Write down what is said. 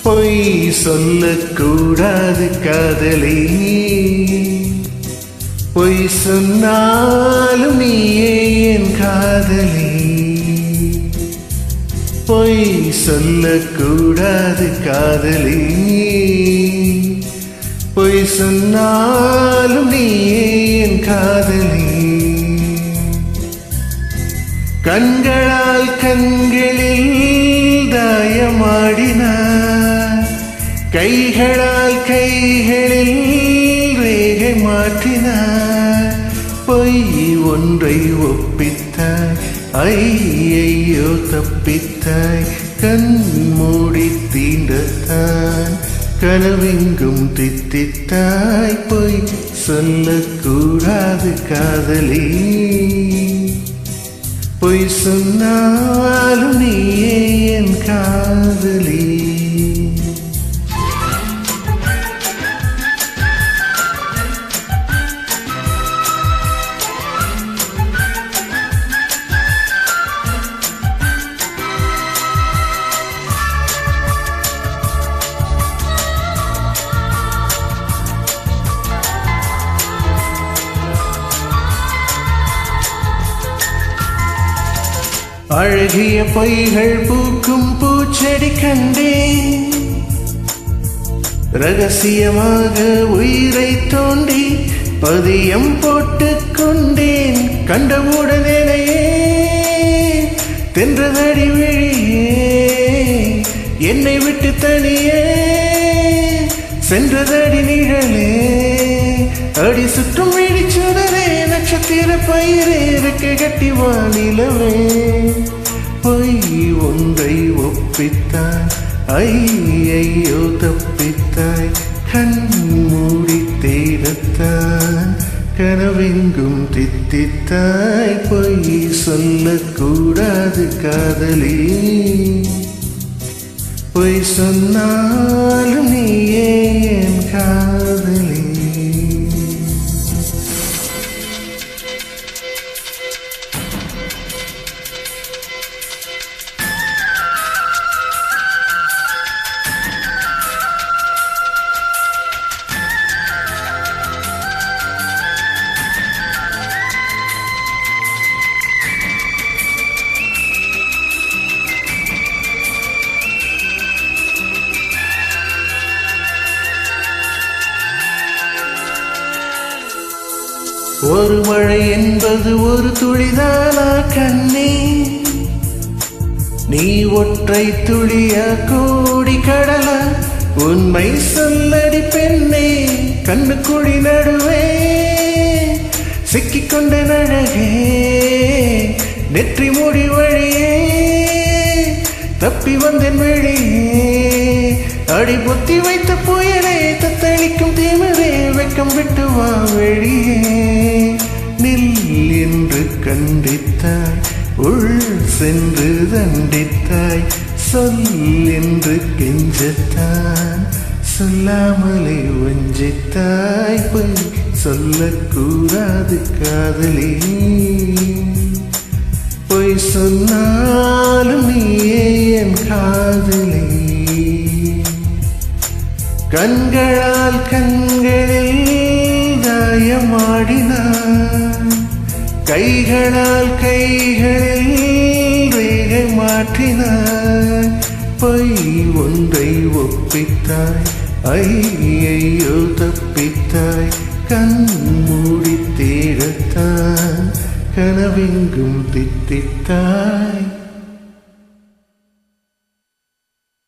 பொய் சொல்லக்கூடாது காதலி, பொய் சொன்னாலும் நீயே என் காதலி. பொய் சொல்லக்கூடாது காதலி, பொய் சொன்னாலும் நீயே என் காதலி. கண்களால் கண்களில் தாயமாடினார், கைகளால் கைகளில் ரேகை மாற்றினார். பொய் ஒன்றை ஒப்பித்தாய், ஐயையோ தப்பித்தாய். கண் மூடி தீண்டத்தான் கனவெங்கும் தித்தித்தாய். பொய் சொல்லக்கூடாது காதலி, பொய் சொன்னாலும் நீயே என் காதலி. அழகிய பொய்கள் பூக்கும் பூச்செடி கண்டேன், ரகசியமாக உயிரை தோண்டி பதியம் போட்டுக் கொண்டேன். கண்டவுடனேயே தென்றதடி விழியே, என்னை விட்டு தனியே சென்றதடி நிழலே. அடி சுற்றும் விழிச்சுடரே, நட்சத்திர பயிரே, இறக்க கட்டி வானிலவே. பொய் ஒன்றை ஒப்பித்தாய், ஐயையோ தப்பித்தாய். கண் மூடி தேடத்தான் கனவெங்கும் தித்தித்தாய். பொய் சொல்லக்கூடாது காதலி, பொய் சொன்னாலும் நீயே என் காதலி. ஒரு மழை என்பது ஒரு துளிதானா கண்ணே, நீ ஒற்றை துளியா கோடி கடலா? உண்மை சொல்லடி பெண்ணே, கண்ணுக்குழி நடுவே சிக்கிக்கொண்ட அழகே. நெற்றி மூடி வழியே தப்பி வந்தேன் வெளியே. அடி பொத்தி வைத்த புயலே, தத்தளிக்கும் தீமரே, வெக்கம் விட்டு வா வெளியே. நில் என்று கண்டித்தாய், உள் சென்று தண்டித்தாய். சொல் என்று கெஞ்சத்தான் சொல்லாமலே வஞ்சித்தாய். பொய் சொல்லக்கூடாது காதலி, பொய் சொன்னாலும் நீயே என் காதலி. கண்களால் கண்களில் தாயமாடினார், கைகளால் கைகளில் ரேகை மாற்றினார். பொய் ஒன்றை ஒப்பித்தாய், ஐயையோ தப்பித்தாய். கண் மூடி தேடத்தான் கனவெங்கும் தித்தித்தாய்.